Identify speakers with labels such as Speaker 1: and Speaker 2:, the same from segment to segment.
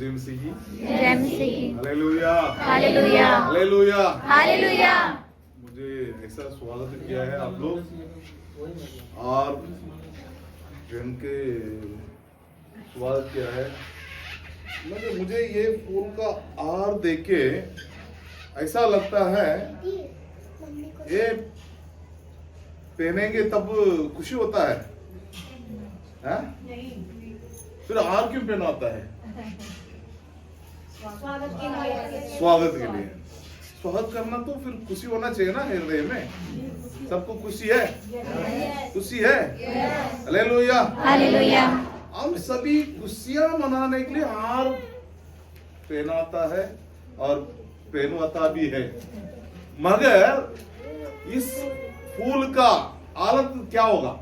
Speaker 1: जय मसीह की।
Speaker 2: जय मसीह की।
Speaker 1: Hallelujah
Speaker 2: hallelujah
Speaker 1: hallelujah.
Speaker 2: हालेलुया।
Speaker 1: मुझे ऐसा स्वागत किया है आप लोग, और जिनके स्वागत किया है, मुझे ये फूल का आर देख के ऐसा लगता है ये पहनेंगे तब खुशी होता है, हैं? फिर हार क्यों पहना होता है? स्वागत के लिए। स्वागत करना तो फिर खुशी होना चाहिए ना हृदय में। सबको खुशी है, खुशी है। Hallelujah
Speaker 2: hallelujah.
Speaker 1: हम सभी खुशियां मनाने के लिए हार पहनाता है और पहनवाता भी है, मगर इस फूल का हालत क्या होगा?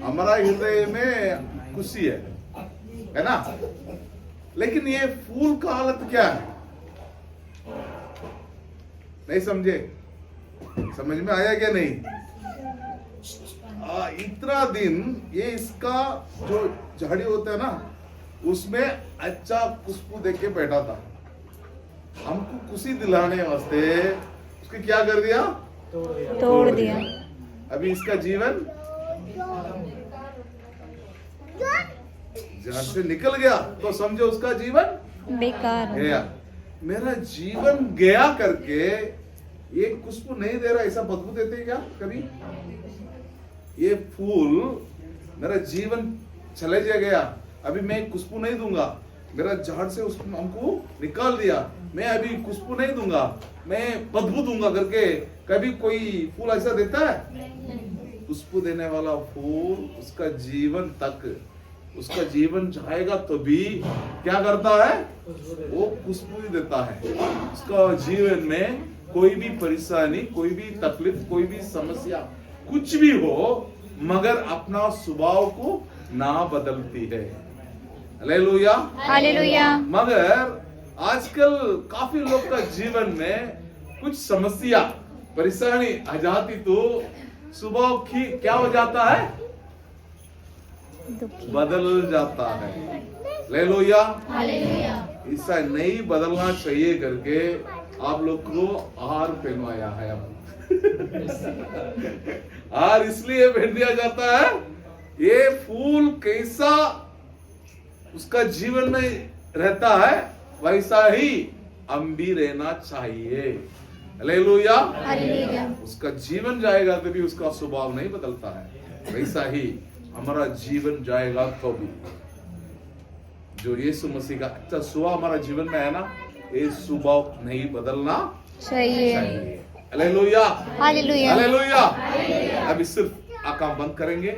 Speaker 1: हमारा हृदय में खुशी है ना, लेकिन ये फूल का हालत क्या है? नहीं समझे? समझ में आया क्या नहीं? इतना दिन ये इसका जो झाड़ी होता है ना, उसमें अच्छा खुशबू देख के बैठा था। हमको खुशी दिलाने वास्ते उसके क्या कर दिया?
Speaker 2: तोड़ दिया।
Speaker 1: अभी इसका जीवन जहां से निकल गया तो समझो उसका जीवन
Speaker 2: बेकार
Speaker 1: गया। मेरा जीवन गया करके ये खुशबू नहीं दे रहा, ऐसा बदबू देते क्या कभी? ये फूल मेरा जीवन चले गया, अभी मैं खुशबू नहीं दूंगा। मेरा झाड़ से उसको हमको निकाल दिया, मैं अभी खुशबू नहीं दूंगा, मैं बदबू दूंगा करके कभी कोई फूल ऐसा देता है? खुशबू देने वाला फूल उसका जीवन तक, उसका जीवन जाएगा तो भी क्या करता है? वो खुशबू ही देता है। उसका जीवन में कोई भी परेशानी, कोई भी तकलीफ, कोई भी समस्या, कुछ भी हो, मगर अपना स्वभाव को ना बदलती है। Hallelujah
Speaker 2: hallelujah.
Speaker 1: मगर आजकल काफी लोग का जीवन में कुछ समस्या, परेशानी आ जाती तो स्वभाव की क्या हो जाता है? बदल जाता है। Hallelujah
Speaker 2: hallelujah.
Speaker 1: ऐसा नहीं बदलना चाहिए करके आप लोग को हार पहनवाया है। हार इसलिए पहन दिया जाता है, ये फूल कैसा उसका जीवन में रहता है वैसा ही हम भी रहना चाहिए। Hallelujah
Speaker 2: hallelujah.
Speaker 1: उसका जीवन जाएगा तभी उसका स्वभाव नहीं बदलता है, वैसा ही हमारा जीवन जाएगा तो भी जो यीशु मसीह का अच्छा स्वभाव हमारा जीवन में है ना, ये स्वभाव नहीं बदलना
Speaker 2: चाहिए।
Speaker 1: Hallelujah
Speaker 2: hallelujah.
Speaker 1: हालेलुया। अभी सिर्फ आंखें बंद करेंगे,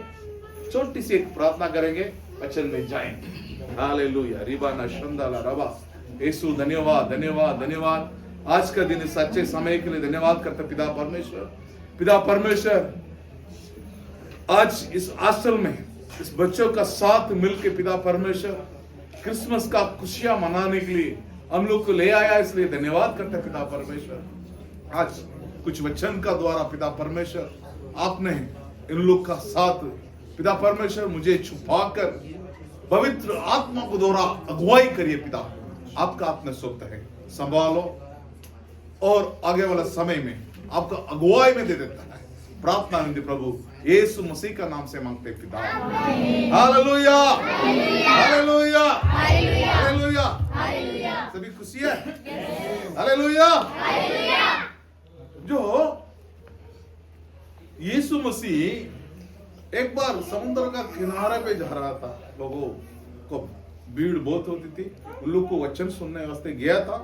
Speaker 1: छोटी सी एक प्रार्थना करेंगे, वचन में जाएंगे। हालेलुया रिबाना शंदाला रबा। यीशु धन्यवाद धन्यवाद धन्यवाद, आज का दिन इस अच्छे समय के लिए धन्यवाद करते पिता परमेश्वर। पिता परमेश्वर, आज इस आश्रम में इस बच्चों का साथ मिलकर पिता परमेश्वर क्रिसमस का खुशियां मनाने के लिए हम लोग को ले आया, इसलिए धन्यवाद करते पिता परमेश्वर। आज कुछ वचन का द्वारा पिता परमेश्वर आपने इन लोग का साथ पिता परमेश्वर मुझे छुपाकर पवित्र आत्मा को द्वारा अगुवाई करिए पिता। आपका आपने सोता है, संभालो और आगे वाला समय में आपका अगुवाई में दे देता है। प्रार्थना निधि प्रभु यीशु मसीह का नाम से मांगते पिता। Hallelujah hallelujah hallelujah hallelujah. सभी खुशी है? हालेलुया। जो यीशु मसीह एक बार समुद्र का किनारे पे जा रहा था, लोगों को भीड़ बहुत होती थी, उन लोग को वचन सुनने वास्ते गया था,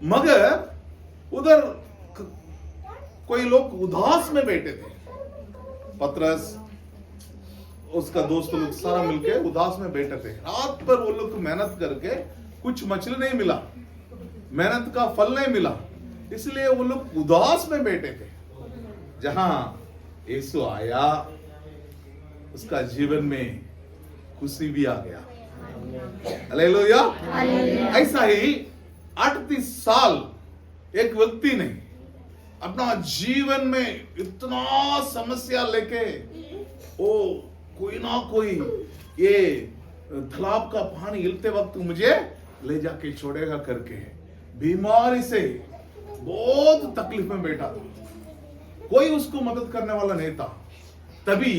Speaker 1: मगर उधर कोई लोग उदास में बैठे थे। पतरस उसका दोस्त लोग सारा मिलके उदास में बैठे थे। रात पर वो लोग मेहनत करके कुछ मछली नहीं मिला, मेहनत का फल नहीं मिला, इसलिए वो लोग उदास में बैठे थे। जहां यीशु आया उसका जीवन में खुशी भी आ गया। हालेलुया। ऐसा ही 38 साल एक व्यक्ति ने अपना जीवन में इतना समस्या लेके वो कोई ना कोई ये तालाब का पानी हिलते वक्त मुझे ले जाके छोड़ेगा करके बीमारी से बहुत तकलीफ में बैठा था, कोई उसको मदद करने वाला नहीं था। तभी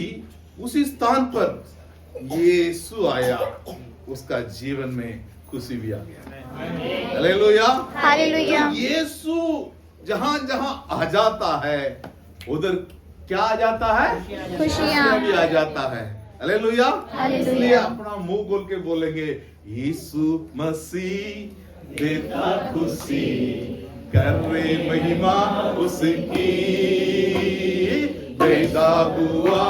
Speaker 1: उसी स्थान पर यीशु आया, उसका जीवन में खुशी भी आ गया। Hallelujah,
Speaker 2: hallelujah.
Speaker 1: यीशु जहां जहां आ जाता है उधर क्या आ जाता है?
Speaker 2: खुशियाँ
Speaker 1: भी आ जाता है। हालेलुया।
Speaker 2: हालेलुया।
Speaker 1: इसलिए अपना मुंह खोल के बोलेंगे, यीशु मसीह देता खुशी, कर रे महिमा उसकी, पैदा हुआ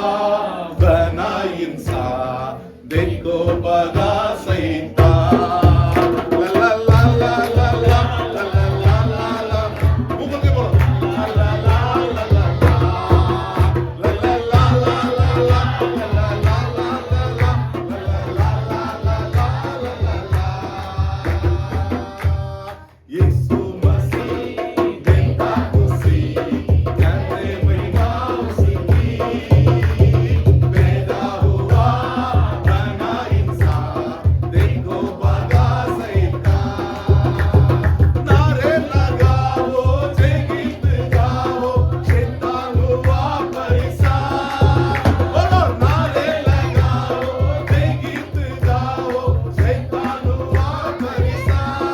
Speaker 1: बना इंसान, देखो बड़ा शैतान। ला ला ला ला ला ला ला ला ला ला, मुंह खोल के बोलो, ला ला ला ला ला ला ला ला ला ला ला। यीशु मसीह देता खुशी, करते महिमा उसकी, पैदा हुआ बना इंसान, देखो बड़ा शैतान। नारे लगाओ, जय गीत गाओ, शैतान हुआ परेशान। बोलो नारे लगाओ, जय गीत गाओ, शैतान हुआ परेशान।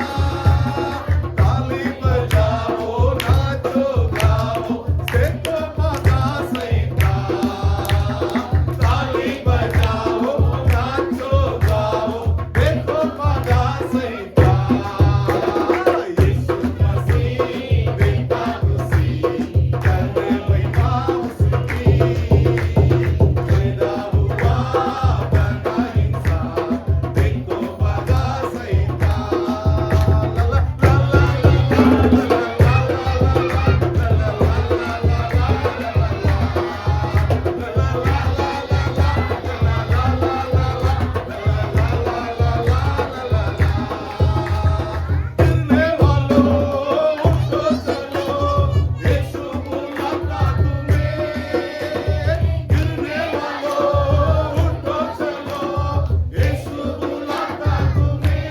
Speaker 1: ताली बजाओ, नाचो गाओ, देखो बड़ा शैतान। ताली बजाओ, नाचो गाओ, देखो बड़ा शैतान। यीशु मसीह देता खुशी, कर महिमा उसकी, पैदा हुआ बना इंसान, देखो बड़ा शैतान। ला ला ला गिरने वालों उठो चलो, यीशु बुलाता तुम्हें। गिरने वालों उठो चलो, यीशु बुलाता तुम्हें।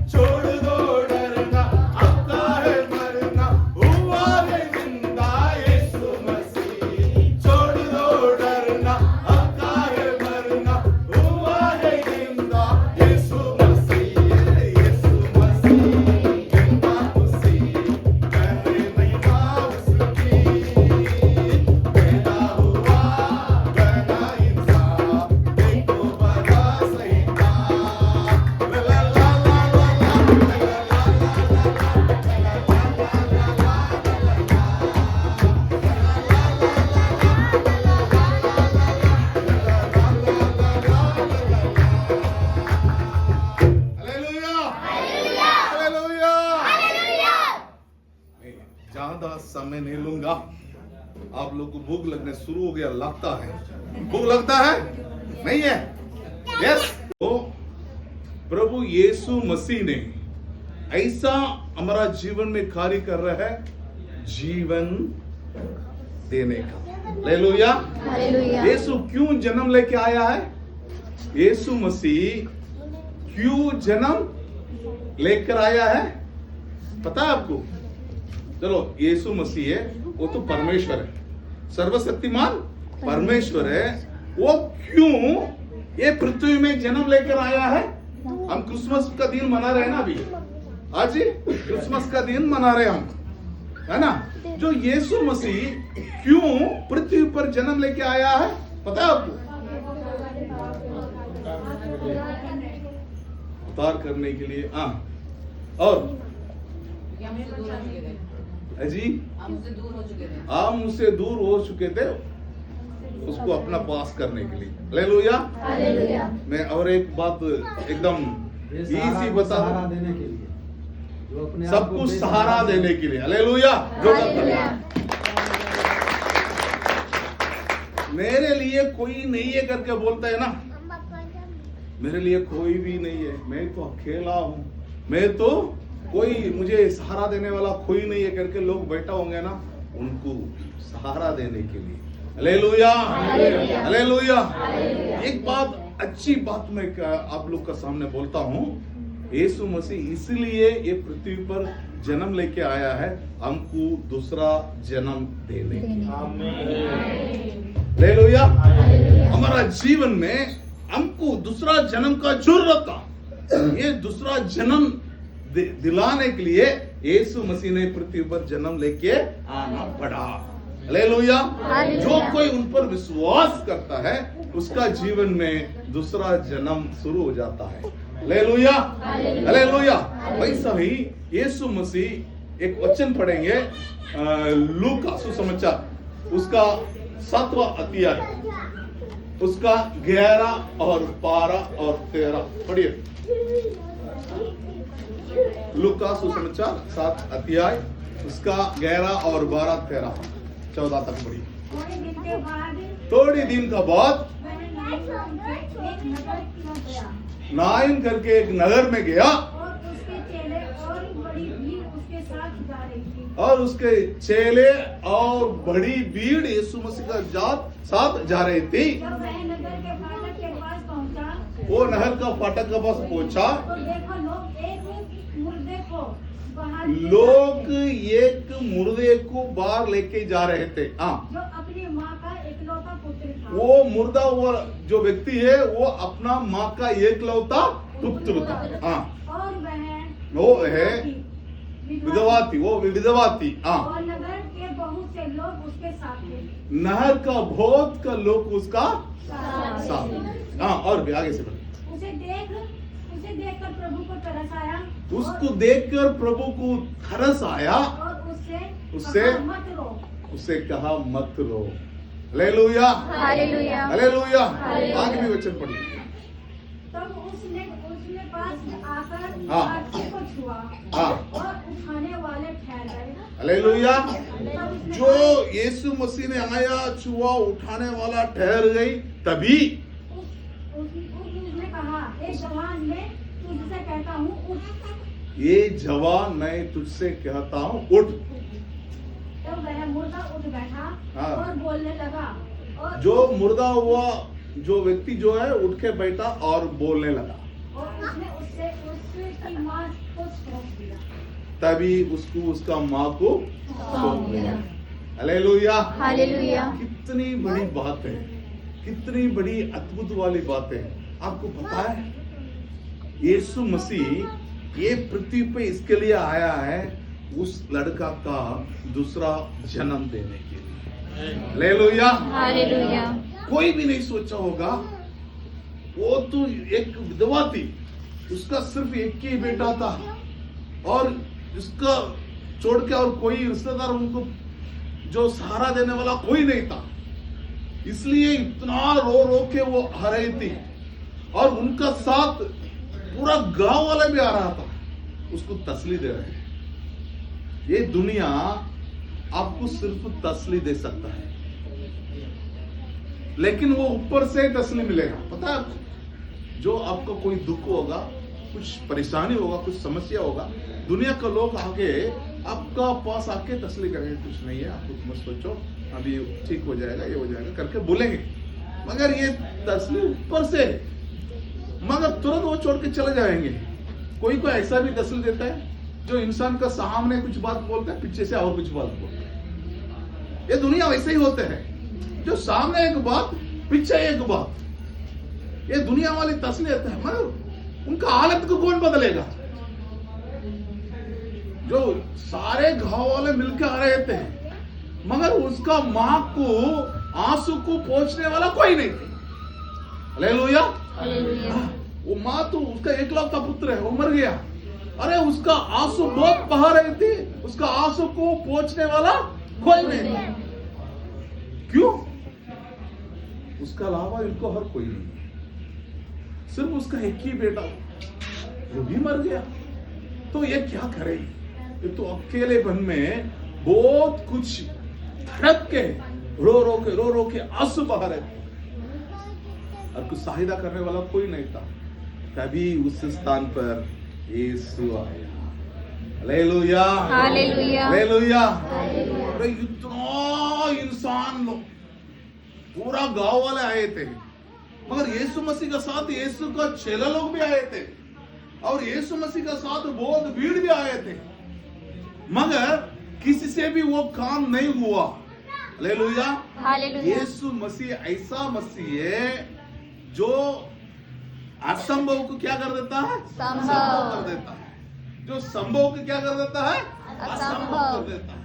Speaker 1: छोड़ दो डरना, अब काहे मरना, हुआ है जिंदा यीशु मसीह। छोड़ दो डरना, अब काहे मरना, हुआ है जिंदा यीशु मसीह। यीशु मसीह देता खुशी, करे महिमा उसकी, पैदा हुआ बना इंसान, देखो बड़ा शैतान। ला ला ला ला हालेलुया, हालेलुया। ज्यादा समय नहीं लूंगा, आप लोग को भूख लगने शुरू हो गया लगता है। भूख लगता है? नहीं है? यस। तो प्रभु यीशु मसीह ने ऐसा हमारा जीवन में कार्य कर रहा है, जीवन देने का। हालेलुया।
Speaker 2: हालेलुया।
Speaker 1: यीशु क्यों जन्म लेके आया है? यीशु मसीह क्यों जन्म लेकर आया है पता है आपको? चलो, यीशु मसीह है, वो तो परमेश्वर है, सर्वशक्तिमान परमेश्वर है। वो क्यों ये पृथ्वी में जन्म लेकर आया है? हम क्रिसमस का दिन मना रहे हैं ना अभी, आज क्रिसमस का दिन मना रहे हम, है ना? जो यीशु मसीह क्यों पृथ्वी पर जन्म लेके आया है पता है आपको? उद्धार करने के लिए। हाँ, और जी हम उससे दूर हो चुके थे, उसको अपना पास करने के लिए। हालेलुया।
Speaker 2: हालेलुया।
Speaker 1: मैं और एक बात एकदम इजी बता दूं,
Speaker 3: देने के लिए, जो अपने आप
Speaker 1: सबको
Speaker 3: को
Speaker 1: सहारा देने के लिए। हालेलुया।
Speaker 2: हालेलुया।
Speaker 1: मेरे लिए कोई नहीं है करके बोलता है ना, मेरे लिए कोई भी नहीं है, मैं तो अकेला हूं, मैं तो कोई मुझे सहारा देने वाला कोई नहीं है करके लोग बैठा होंगे ना, उनको सहारा देने के लिए। हालेलुया।
Speaker 2: हालेलुया।
Speaker 1: हालेलुया।
Speaker 2: हालेलुया।
Speaker 1: एक बात अच्छी बात मैं आप लोग का सामने बोलता हूँ। यीशु मसीह इसलिए ये पृथ्वी पर जन्म लेके आया है, हमको दूसरा जन्म देने। हालेलुया। हमारा जीवन में हमको दूसरा जन्म का जरूरत था। ये दूसरा जन्म दिलाने के लिए यीशु मसीह ने पृथ्वी पर जन्म लेके आना पड़ा। हालेलुया। जो कोई उन पर विश्वास करता है उसका जीवन में दूसरा जन्म शुरू हो जाता है। Hallelujah, hallelujah. वैसा ही यीशु मसीह एक वचन पढ़ेंगे लूका सुसमाचार उसका 7वां अध्याय, उसका 11 और 12 और 13 पढ़िए। लूका सुसमाचार 7 अध्याय उसका 11 और 12 13 14 तक पढ़िए। थोड़ी दिन का बाद नाइन करके एक नगर में गया और उसके चेले और बड़ी भीड़ यीशु मसीह का साथ जा रही थी। वो नहर का फाटक के पास पहुंचा, लोग एक मुर्दे को बाहर लेके जा रहे थे। हाँ,
Speaker 4: जो अपनी माँ का इकलौता पुत्र था।
Speaker 1: वो मुर्दा हुआ जो व्यक्ति है वो अपना माँ का एकलौता पुत्र था। हाँ,
Speaker 4: और
Speaker 1: वो है विधवा थी, वो विधवा थी। हाँ,
Speaker 4: और नगर के बहुत से लोग उसके साथ थे।
Speaker 1: नहर का बहुत का लोग उसका साथ। हाँ, और भी आगे से बढ़े।
Speaker 4: उसे देखकर प्रभु को तरस आया।
Speaker 1: उसको देखकर प्रभु को तरस आया
Speaker 4: और उससे कहा, मत रो।
Speaker 1: उसे कहा मत रो। Hallelujah,
Speaker 2: hallelujah,
Speaker 1: hallelujah. आगे भी वचन पढ़िए।
Speaker 4: तब उसने पास आकर
Speaker 1: हाँ।
Speaker 4: लाठी को छुआ
Speaker 1: हाँ।
Speaker 4: और उठाने वाले ठहर गए।
Speaker 1: हालेलुया।
Speaker 4: तब उसने
Speaker 1: जो यीशु मसीह ने आया, छुआ, उठाने वाला ठहर गई। तभी
Speaker 4: उसने कहा, एक जवान मैं तुझसे कहता हूँ उठ।
Speaker 1: ये जवान मैं तुझसे कहता हूँ उठ।
Speaker 4: तब वह मुर्दा उठ बैठा
Speaker 1: हाँ।
Speaker 4: और बोलने लगा। और
Speaker 1: जो मुर्दा हुआ जो व्यक्ति जो है उठ के बैठा और बोलने लगा।
Speaker 4: और उसने उसकी माँ को सौंप दिया।
Speaker 1: तभी उसको उसका माँ को सौंप दिया। Hallelujah,
Speaker 2: hallelujah.
Speaker 1: कितनी बड़ी बात है, कितनी बड़ी अद्भुत वाली बात है। आपको पता है यीशु मसीह ये पृथ्वी पे इसके लिए आया है, उस लड़का का दूसरा जन्म देने के लिए। Hallelujah,
Speaker 2: hallelujah.
Speaker 1: कोई भी नहीं सोचा होगा, वो तो एक विधवा थी, उसका सिर्फ एक ही बेटा था और उसका छोड़ के और कोई रिश्तेदार उनको जो सहारा देने वाला कोई नहीं था। इसलिए इतना रो रो के वो आ रही थी और उनका साथ पूरा गांव वाला भी आ रहा था, उसको तसल्ली दे रहे हैं। ये दुनिया आपको सिर्फ तसल्ली दे सकता है, लेकिन वो ऊपर से तसल्ली मिलेगा। पता है आपको, जो आपका कोई दुख होगा, कुछ परेशानी होगा, कुछ समस्या होगा, दुनिया के लोग आके आपका पास आके तसल्ली करेंगे, कुछ नहीं है, आप मत सोचो, अभी ठीक हो जाएगा, ये हो जाएगा करके बोलेंगे। मगर ये तसल्ली ऊपर से, मगर तुरंत वो छोड़ के चले जाएंगे। कोई ऐसा भी तसल्ली देता है जो इंसान का सामने कुछ बात बोलता है, पीछे से और कुछ बात बोलता है। ये दुनिया वैसे ही होते हैं, जो सामने एक बात, पीछे एक बात। ये दुनिया वाली तसल्ली देते हैं, मगर उनका हालत को कौन बदलेगा? जो सारे गांव वाले मिलकर आ रहे थे, मगर उसका मां को आंसू को पहुंचने वाला कोई नहीं थे। Hallelujah,
Speaker 2: hallelujah.
Speaker 1: वो मां तो उसका एकलौता पुत्र है, वो मर गया। अरे उसका आंसू बहुत बहा रही थी, उसका आंसू को पहुंचने वाला कोई नहीं था। क्यों? उसका अलावा इनको हर कोई नहीं, सिर्फ उसका एक ही बेटा, वो भी मर गया। तो ये क्या करे? ये तो अकेलेपन में बहुत कुछ तड़प के रो रो के आंसू बहा रहे थे और कुछ सहायता करने वाला कोई नहीं था। तभी उस स्थान पर यीशु आया। Hallelujah,
Speaker 2: hallelujah,
Speaker 1: hallelujah. अरे इतना इंसान लोग, पूरा गांव वाले आए थे, मगर यीशु मसीह का साथ यीशु का चेला लोग भी आए थे और यीशु मसीह का साथ बहुत भीड़ भी आए थे, मगर किसी से भी वो काम नहीं हुआ। हालेलुया।
Speaker 2: हालेलुया।
Speaker 1: यीशु मसीह ऐसा मसीह है जो असंभव को क्या कर देता है?
Speaker 2: संभव
Speaker 1: कर देता है। जो संभव को क्या कर देता है? असंभव कर देता है।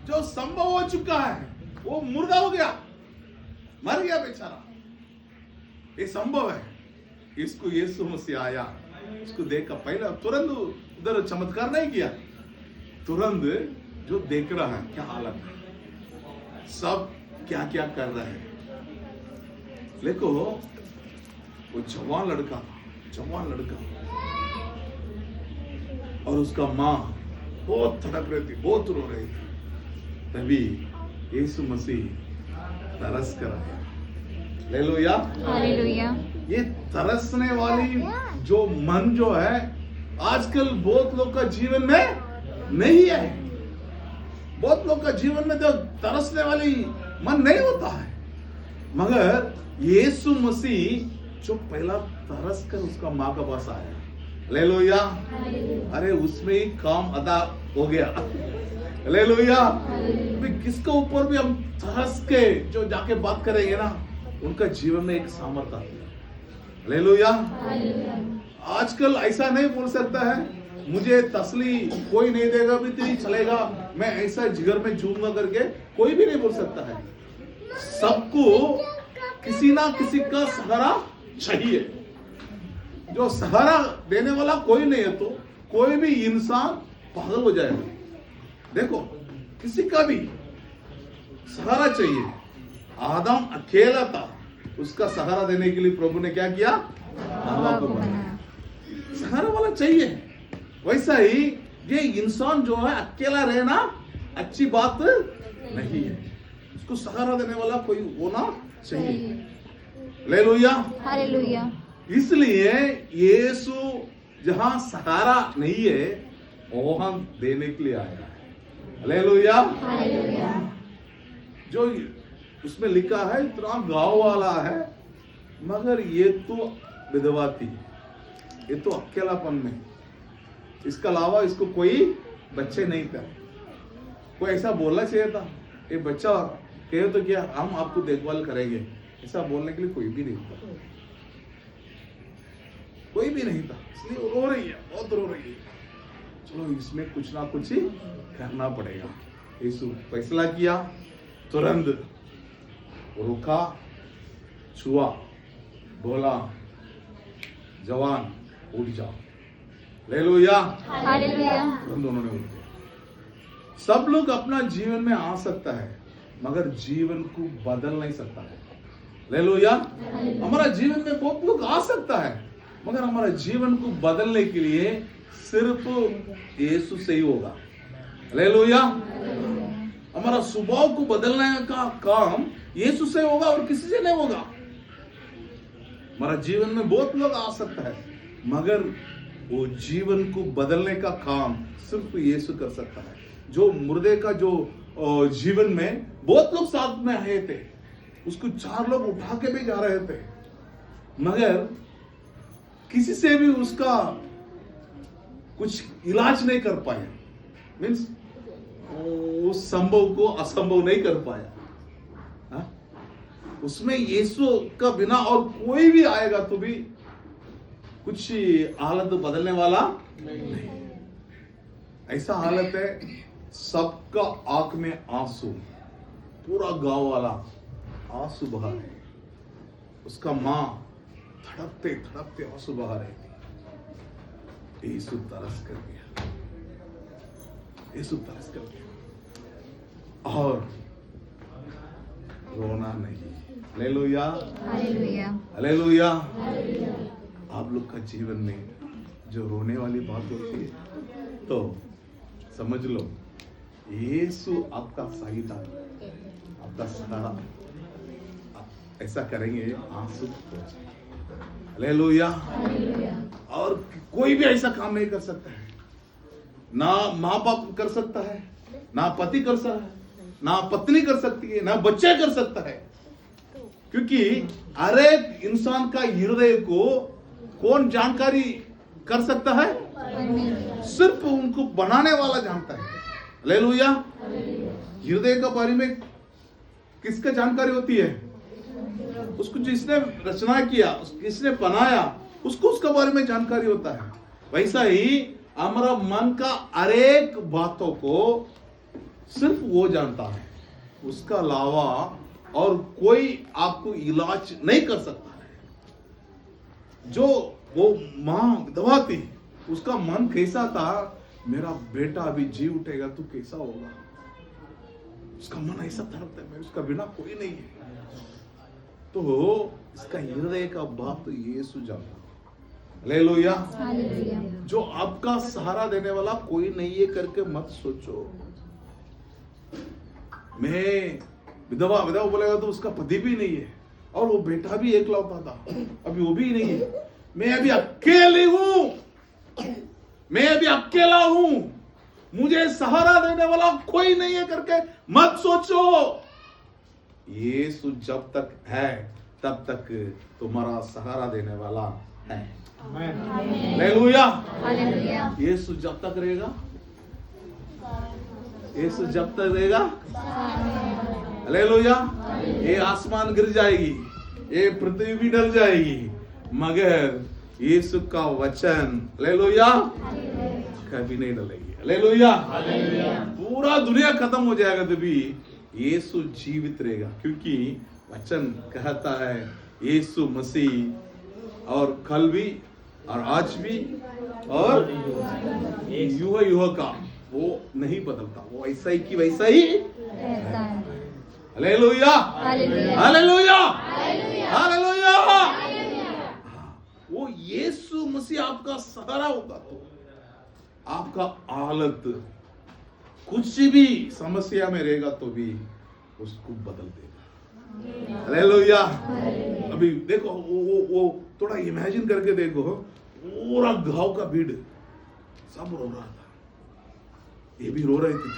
Speaker 1: जो संभव हो चुका है वो मुर्दा हो गया, मर गया बेचारा, ये संभव है। इसको यीशु मसीह आया, इसको देखा, पहले तुरंत उधर चमत्कार नहीं किया, तुरंत जो देख रहा है क्या हालत है, सब क्या क्या कर रहे हैं। देखो वो जवान लड़का, और उसका माँ बहुत तड़प रही थी, बहुत रो रही थी। तभी यीशु मसीह तरस कर आया। हालेलुया।
Speaker 2: हालेलुया।
Speaker 1: ये तरसने वाली जो मन जो है आजकल बहुत लोग का जीवन में नहीं है। बहुत लोग का जीवन में जो तरसने वाली मन नहीं होता है, मगर यीशु मसीह जो पहला तरस कर उसका माँ का पास आया, हालेलुया, अरे उसमें ही काम अदा हो गया। हालेलुया। किसके ऊपर भी हम तरस के जो जाके बात करेंगे ना, उनका जीवन में एक सामर्थ्य आती है। हालेलुया। आजकल ऐसा नहीं बोल सकता है मुझे तसली कोई नहीं देगा भी तो चलेगा, मैं ऐसा जिगर में जूंगा करके कोई भी नहीं बोल सकता है। सबको किसी ना किसी का सहारा चाहिए। जो सहारा देने वाला कोई नहीं है तो कोई भी इंसान पागल हो जाएगा। देखो किसी का भी सहारा चाहिए। आदम अकेला था, उसका सहारा देने के लिए प्रभु ने क्या किया? हवा को बनाया। सहारा वाला चाहिए। वैसा ही ये इंसान जो है अकेला रहना अच्छी बात नहीं है, उसको सहारा देने वाला कोई होना चाहिए। हालेलुया।
Speaker 2: हालेलुया।
Speaker 1: इसलिए यीशु जहां सहारा नहीं है वहां देने के लिए आया है। हालेलुया।
Speaker 2: हालेलुया।
Speaker 1: जो उसमें लिखा है इतना गांव वाला है, मगर ये तो विधवा थी, ये तो अकेलापन में, इसके अलावा इसको कोई बच्चे नहीं थे। कोई ऐसा बोलना चाहिए था, ये बच्चा कहे तो क्या हम आपको देखभाल करेंगे, ऐसा बोलने के लिए कोई भी नहीं था, कोई भी नहीं था। इसलिए रो रही है, बहुत रो रही है। चलो इसमें कुछ ना कुछ ही करना पड़ेगा। यीशु फैसला किया, तुरंत रुका, छुआ, बोला जवान उठ जाओ। हालेलुया।
Speaker 2: हालेलुया।
Speaker 1: तुरंत उन्होंने उठ गया। सब लोग अपना जीवन में आ सकता है, मगर जीवन को बदल नहीं सकता है। हालेलुया। हमारा जीवन में बहुत लोग आ सकता है, मगर हमारा जीवन को बदलने के लिए सिर्फ यीशु से ही होगा। हालेलुया। हमारा स्वभाव को बदलने का काम यीशु से होगा और किसी से नहीं होगा। हमारा जीवन में बहुत लोग आ सकता है, मगर वो जीवन को बदलने का काम सिर्फ यीशु कर सकता है। जो मुर्दे का जो जीवन में बहुत लोग साथ में आए थे, उसको 4 लोग उठा के भी जा रहे थे, मगर किसी से भी उसका कुछ इलाज नहीं कर पाया। मीन्स उस संभव को असंभव नहीं कर पाया। हा? उसमें यीशु का बिना और कोई भी आएगा तो भी कुछ हालत बदलने वाला नहीं। ऐसा हालत है, सबका आंख में आंसू, पूरा गांव वाला आंसू बहा रहे। उसका मां धड़कते धड़कते आंसू बहा रही थी। यीशु तरस कर गया, यीशु तरस कर गया और रोना नहीं। हालेलुया।
Speaker 2: हालेलुया।
Speaker 1: हालेलुया। आप लोग का जीवन में जो रोने वाली बात होती है तो समझ लो यीशु आपका सहायता, आपका सहारा। आप ऐसा करेंगे आंसू पोंछेंगे। हालेलुया। और कोई भी ऐसा काम नहीं कर सकता है। ना माँ बाप कर सकता है, ना पति कर सकता है, ना पत्नी कर सकती है, ना बच्चा कर सकता है, क्योंकि हर एक इंसान का हृदय को कौन जानकारी कर सकता है? सिर्फ उनको बनाने वाला जानता है। हालेलुया। हृदय के बारे में किसका जानकारी होती है? उसको जिसने रचना किया, किसने बनाया, उसको उसके बारे में जानकारी होता है। वैसा ही हमारा मन का हर एक बातों को सिर्फ वो जानता है, उसका अलावा और कोई आपको इलाज नहीं कर सकता है। जो वो मां विधवा थी, उसका मन कैसा था? मेरा बेटा अभी जी उठेगा तो कैसा होगा? उसका मन ऐसा तड़पता है, मैं उसका बिना कोई नहीं है। तो इसका हृदय का बात तो यीशु जानता। हालेलुया।
Speaker 2: हालेलुया।
Speaker 1: जो आपका सहारा देने वाला कोई नहीं है करके मत सोचो। मैं विधवा बोलेगा तो उसका पति भी नहीं है और वो बेटा भी एकलौता था, अभी वो भी नहीं है। मैं अभी अकेली हूं, मैं अभी अकेला हूं, मुझे सहारा देने वाला कोई नहीं है करके मत सोचो। यीशु जब तक है तब तक तुम्हारा सहारा देने वाला है। हालेलुया।
Speaker 2: हालेलुया।
Speaker 1: यीशु जब तक रहेगा, यीशु जब तक रहेगा, हालेलुया। ये आसमान गिर जाएगी, ये पृथ्वी भी डल जाएगी, मगर यीशु का वचन, हालेलुया, कभी नहीं डलेगी। हालेलुया। पूरा दुनिया खत्म हो जाएगा तो भी यीशु जीवित रहेगा, क्योंकि वचन कहता है यीशु मसीह और कल भी और आज भी और युग युग का वो नहीं बदलता, वो ऐसा ही कि वैसा ही।
Speaker 2: ऐसा है।
Speaker 1: हालेलुया।
Speaker 2: हालेलुया।
Speaker 1: हालेलुया। हालेलुया। वो यीशु मसीह आपका सहारा होगा तो आपका हालत कुछ भी समस्या में रहेगा तो भी उसको बदल देगा। हालेलुया। अभी देखो वो थोड़ा इमेजिन करके देखो, पूरा गांव का भीड़ सब रो रहा था, ये भी रो रहे थे,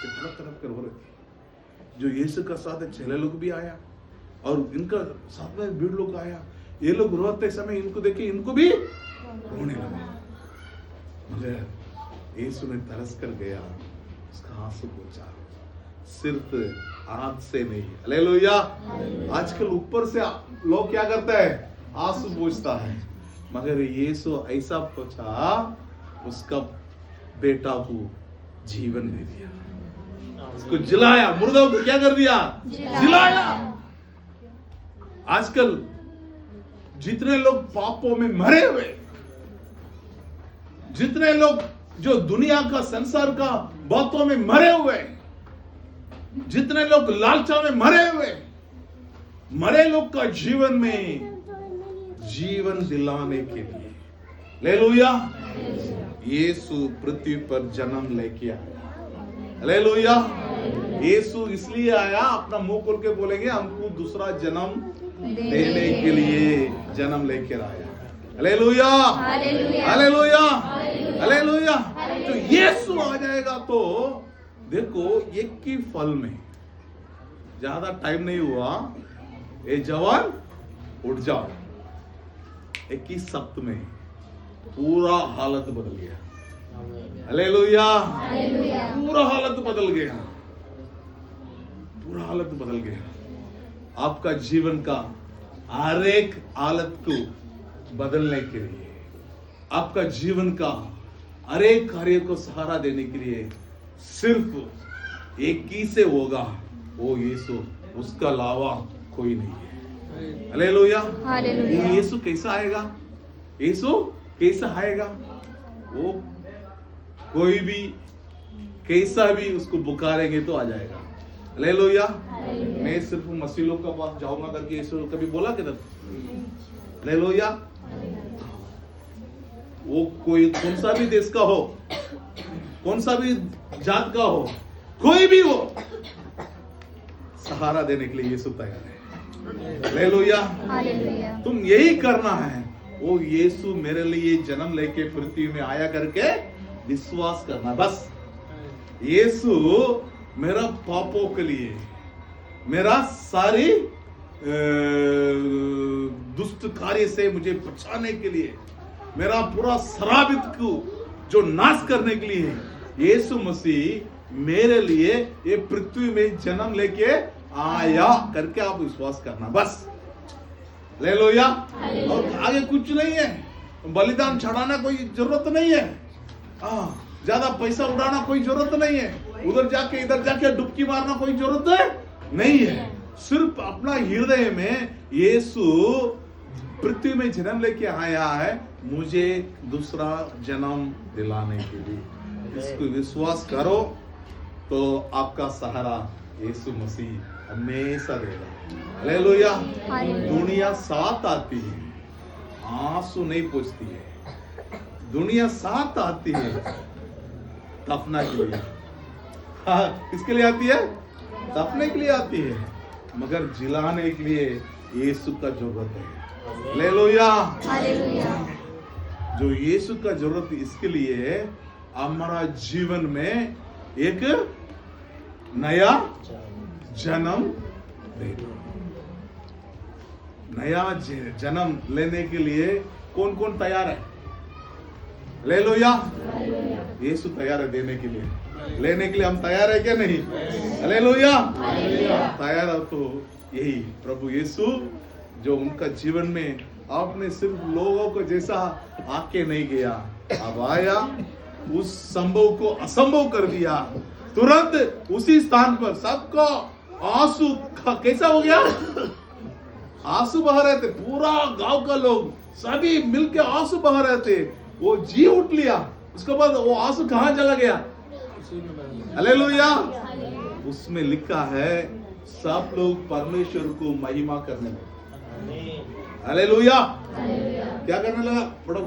Speaker 1: तड़प कर रो रहे थे। जो यीशु का साथ है, चेले लोग भी आया और इनका साथ में भीड़ लोग आया। ये लोग रोते समय इनको देखे, इनको भी रोने लगे, मगर यीशु ने तरस कर गया, उसका आंसू पोंछा, सिर्फ हाथ से नहीं। हालेलुया। आजकल ऊपर से लोग क्या करते हैं? आंसू पोंछता है, मगर यीशु ऐसा पोंछा, उसका बेटा को जीवन दे दिया, उसको जिलाया, मुर्दों को क्या कर दिया? जिलाया। आजकल जितने लोग पापों में मरे हुए, जितने लोग जो दुनिया का संसार का बातों में मरे हुए, जितने लोग लालचा में मरे हुए, मरे लोग का जीवन में जीवन दिलाने के लिए, हालेलुया, यीशु पृथ्वी पर जन्म लेके आया। हालेलुया। यीशु इसलिए आया, अपना मुंह खोल के बोलेंगे, हमको दूसरा जन्म देने के लिए जन्म लेकर आया। हालेलुया। हालेलुया। हालेलुया। तो यीशु आ जाएगा तो देखो, एक ही फल में, ज्यादा टाइम नहीं हुआ, ये जवान उठ जाओ, एक ही सप्त में पूरा हालत बदल गया। हालेलुया। पूरा हालत बदल गया, पूरा हालत बदल गया। आपका जीवन का हर एक हालत को बदलने के लिए, आपका जीवन का हर एक कार्य को सहारा देने के लिए सिर्फ एक ही से होगा, वो यीशु, उसका अलावा कोई नहीं है। हालेलुया।
Speaker 2: हालेलुया।
Speaker 1: यीशु कैसा आएगा? यीशु कैसा आएगा? वो कोई भी कैसा भी उसको पुकारेंगे तो आ जाएगा। हालेलुया। मैं सिर्फ मसीह लोग का पास जाऊंगा करके यीशु कभी बोला किधर? हालेलुया। वो कोई कौन सा भी देश का हो, कौन सा भी जात का हो, कोई भी हो, सहारा देने के लिए यीशु तैयार है। हालेलुया।
Speaker 2: हालेलुया।
Speaker 1: तुम यही करना है, वो यीशु मेरे लिए जन्म लेके पृथ्वी में आया करके विश्वास करना, बस। यीशु मेरा पापों के लिए, मेरा सारी दुष्ट कार्य से मुझे बचाने के लिए, मेरा पूरा शराबित को जो नाश करने के लिए यीशु मसीह मेरे लिए ये पृथ्वी में जन्म लेके आया करके आप विश्वास करना, बस ले लो या। और आगे कुछ नहीं है, बलिदान चढ़ाना कोई जरूरत नहीं है, ज्यादा पैसा उड़ाना कोई जरूरत नहीं है, उधर जाके इधर जाके डुबकी मारना कोई जरूरत नहीं है। सिर्फ अपना हृदय में यीशु पृथ्वी में जन्म लेके आया है मुझे दूसरा जन्म दिलाने के लिए। इसको विश्वास करो तो आपका सहारा यीशु मसीह हमेशा देगा। हालेलुया। दुनिया साथ आती है, आंसू नहीं पूछती है। दुनिया साथ आती है दफना के लिए, किसके लिए आती है? दफने के लिए आती है, मगर जिलाने के लिए यीशु का जरूरत है। हालेलुया। जो यीशु का जरूरत इसके लिए हमारा जीवन में एक नया जन्म देगा। नया जन्म लेने के लिए कौन कौन तैयार है? हालेलुया। यीशु तैयार है देने के लिए, लेने के लिए हम तैयार है क्या नहीं? हालेलुया। तैयार है तो यही प्रभु यीशु जो उनका जीवन में आपने सिर्फ लोगों को जैसा आके नहीं गया, अब आया, उस संभव को असंभव कर दिया, तुरंत उसी स्थान पर सबको आंसू कैसा हो गया? आंसू बह रहे थे, पूरा गांव का लोग सभी मिलके आंसू बह रहे थे, वो जी उठ लिया। उसके बाद वो आंसू कहां चला गया? हालेलुया। उसमें लिखा है सब लोग परमेश्वर को महिमा करने लगे। हालेलुया। क्या करने लगा? पढ़ो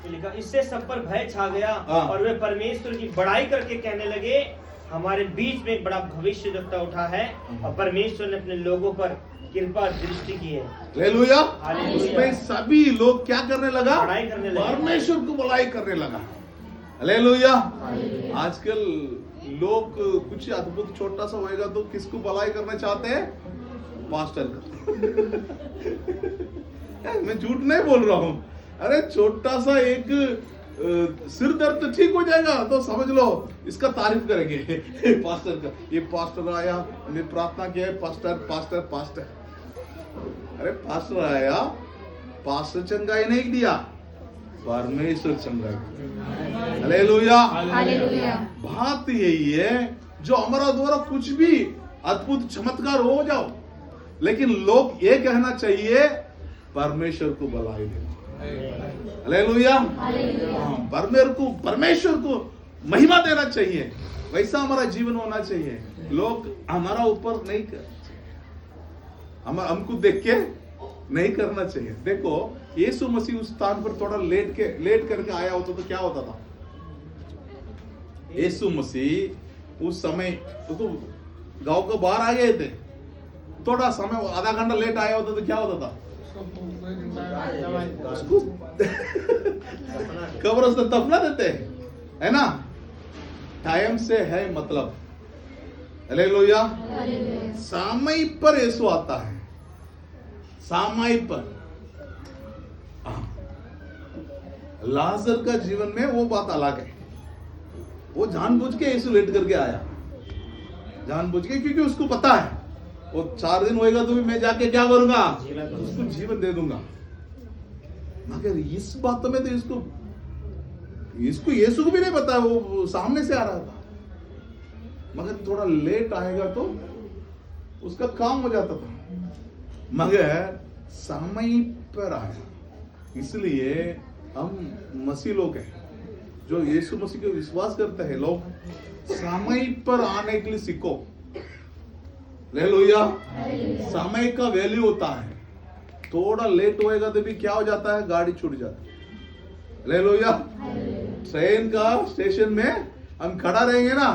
Speaker 5: लिखा, इससे सब पर भय छा गया और वे परमेश्वर की बड़ाई करके कहने लगे, हमारे बीच में एक बड़ा भविष्यद्वक्ता उठा है और परमेश्वर ने अपने लोगों पर कृपा दृष्टि की है।
Speaker 1: हालेलुया। उसमें सभी लोग क्या करने लगा?
Speaker 5: बड़ाई करने लगे,
Speaker 1: परमेश्वर को बड़ाई करने लगा। हालेलुया। आजकल लोग कुछ अद्भुत छोटा सा होएगा तो किसको भलाई करना चाहते हैं? पास्टर का। मैं झूठ नहीं बोल रहा हूं। अरे छोटा सा एक सिर दर्द तो ठीक हो जाएगा तो समझ लो इसका तारीफ करेंगे पास्टर का। ये पास्टर आया, हमने प्रार्थना किया है, पास्टर पास्टर पास्टर। अरे पास्टर आया, पास्टर चंगाई नहीं दिया, परमेश्वर चंगाई। हालेलुया। बात यही है, जो हमारा द्वारा कुछ भी अद्भुत चमत्कार हो जाओ, लेकिन लोग ये कहना चाहिए परमेश्वर को बधाई दे। हालेलुया। परमेश्वर को महिमा देना चाहिए, वैसा हमारा जीवन होना चाहिए। लोग हमारा ऊपर नहीं कर, हमको देख के नहीं करना चाहिए। देखो यीशु मसीह उस स्थान पर थोड़ा लेट करके आया होता तो क्या होता था? यीशु मसीह उस समय तो गांव के बाहर आ गए थे, थोड़ा समय आधा घंटा लेट आया होता तो क्या होता था? कब्र से दफना देते है ना। टाइम से है मतलब। हालेलुया। समय पर यीशु आता है, समय पर। लाजर का जीवन में वो बात अलग है, वो जानबूझ के यीशु लेट करके आया, जानबूझ के, क्योंकि उसको पता है वो 4 दिन होएगा तो भी मैं जाके क्या करूंगा? उसको जीवन दे दूंगा। मगर इस बात में तो इसको यीशु को भी नहीं पता, वो सामने से आ रहा था, मगर थोड़ा लेट आएगा तो उसका काम हो जाता था, मगर समय पर आया। इसलिए हम मसीह लोग हैं जो यीशु मसीह को विश्वास करते हैं, लोग समय पर आने के लिए सीखो। हालेलुया। समय का वैल्यू होता है, थोड़ा लेट होएगा तो भी क्या हो जाता है? गाड़ी छूट जाती है। हालेलुया। ट्रेन का स्टेशन में हम खड़ा रहेंगे ना,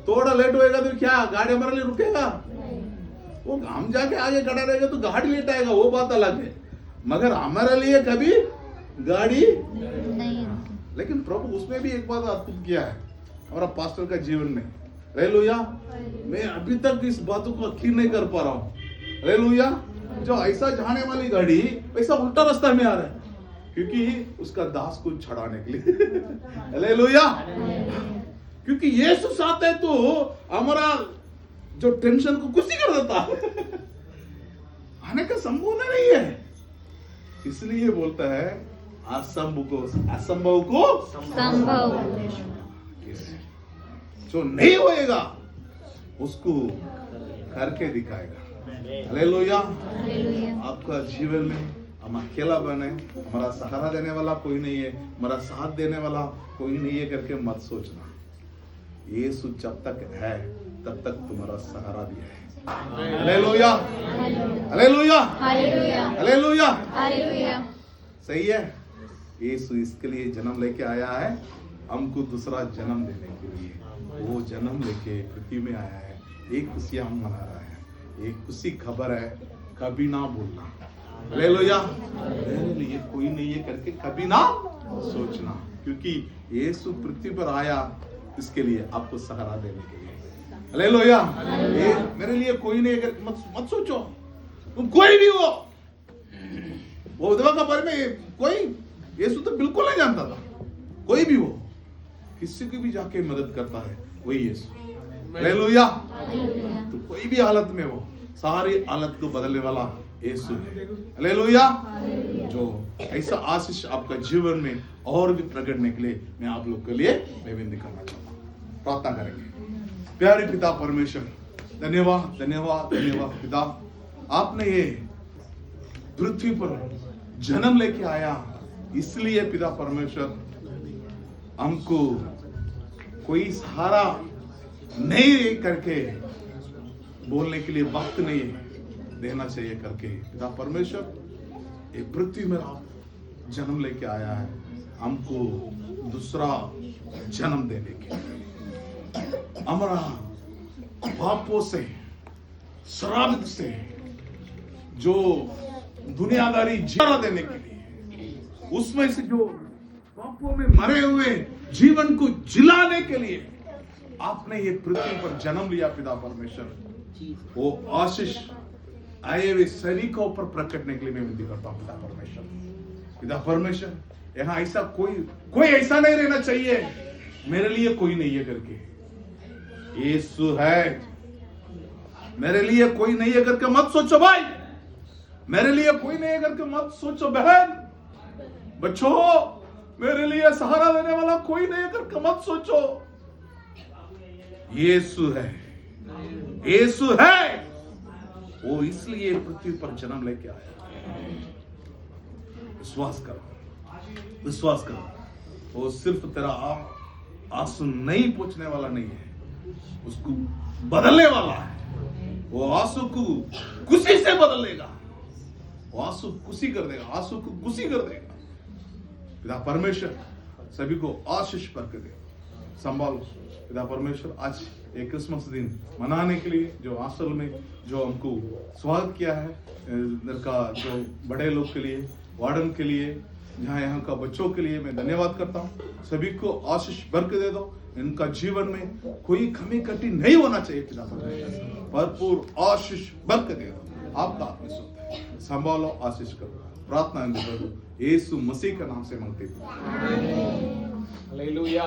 Speaker 1: थोड़ा लेट होएगा तो क्या गाड़ी हमारे लिए रुकेगा? वो हम जाके आगे खड़ा रहेगा तो गाड़ी लेट आएगा, वो बात अलग है, मगर हमारे लिए कभी गाड़ी नहीं। लेकिन प्रभु उसमें भी एक बात अद्भुत किया है हमारा पास्टर का जीवन में। हालेलुया। मैं अभी तक इस बातों को यकीन नहीं कर पा रहा हूं। हालेलुया। जो ऐसा जाने वाली गाड़ी वैसा उल्टा रास्ता में आ रहा है, क्योंकि उसका दास को छड़ाने के लिए। हालेलुया। क्योंकि यीशु साथ है तो हमारा जो टेंशन को खुशी कर देता है। आने का संभावना नहीं है, इसलिए बोलता है असंभव को
Speaker 2: संभव।
Speaker 1: जो नहीं होएगा उसको करके दिखाएगा। हालेलुया।
Speaker 2: हालेलुया।
Speaker 1: आपका जीवन में हम अकेला बने, हमारा सहारा देने वाला कोई नहीं है, हमारा साथ देने वाला कोई नहीं है करके मत सोचना। यीशु जब तक है तब तक तुम्हारा सहारा भी है। Hallelujah. Hallelujah.
Speaker 2: Hallelujah.
Speaker 1: Hallelujah.
Speaker 2: Hallelujah.
Speaker 1: सही है। यीशु इसके लिए जन्म लेके आया है, हमको दूसरा जन्म देने के लिए। वो जन्म लेके पृथ्वी में आया है। एक खुशी हम मना रहे हैं, एक खुशी खबर है, कभी ना भूलना। हालेलुया। मेरे लिए कोई नहीं है करके कभी ना सोचना, क्योंकि यीशु पृथ्वी पर आया इसके लिए, आपको सहारा देने के लिए। हालेलुया। ये मेरे लिए कोई नहीं है मत सोचो। तुम कोई भी हो, वो विधवा के बारे में कोई यीशु तो बिल्कुल नहीं जानता था। कोई भी हो, किसी की भी जाके मदद करता है वही यीशु। हालेलुया। तो कोई भी हालत में हो, सारी हालत को बदलने वाला यीशु है। हालेलुया। जो ऐसा आशीष आपका जीवन में और भी प्रकटने के लिए मैं आप लोग के लिए मैं विनती करना चाहता हूँ। प्रार्थना करेंगे। प्यारे पिता परमेश्वर, धन्यवाद धन्यवाद धन्यवाद पिता, आपने ये पृथ्वी पर जन्म लेके आया, इसलिए पिता परमेश्वर हमको कोई सहारा नहीं करके बोलने के लिए वक्त नहीं देना चाहिए करके पिता परमेश्वर ये पृथ्वी में आप जन्म लेके आया है, हमको दूसरा जन्म देने के लिए, हमारा पापों से शराब से जो दुनियादारी जीवन देने के लिए, उसमें से जो पापों में मरे हुए जीवन को जिलाने के लिए आपने ये पृथ्वी पर जन्म लिया पिता परमेश्वर। वो आशीष आए हुए सैनिकों पर प्रकटने के लिए मैं विनती करता हूं पिता परमेश्वर। पिता परमेश्वर, यहाँ ऐसा कोई ऐसा नहीं रहना चाहिए मेरे लिए कोई नहीं है करके। यीशु है, मेरे लिए कोई नहीं है करके मत सोचो भाई, मेरे लिए कोई नहीं है करके मत सोचो बहन, बच्चों मेरे लिए सहारा देने वाला कोई नहीं है करके मत सोचो। यीशु है, यीशु है, वो इसलिए पृथ्वी पर जन्म लेके आया। विश्वास करो, विश्वास करो। वो सिर्फ तेरा आंसू नहीं पूछने वाला नहीं है, उसको बदलने वाला है। वो आंसू को खुशी से बदल देगा, वो आंसू खुशी कर देगा, आंसू को खुशी कर देगा। पिता परमेश्वर सभी को आशीष करके दे, संभालो पिता परमेश्वर। आज एक क्रिसमस दिन मनाने के लिए जो आंचल में जो हमको स्वागत किया है, का जो बड़े लोग के लिए, वार्डन के लिए, यहाँ का बच्चों के लिए मैं धन्यवाद करता हूँ। सभी को आशीष भर के दे दो, इनका जीवन में कोई कमी कटी नहीं होना चाहिए पिता परमेश्वर। भरपूर आशीष भर के दे दो, आपका आत्मा है, संभालो, आशीष करो। प्रार्थना यीशु मसीह के नाम से मांगते हैं।
Speaker 3: हालेलुया।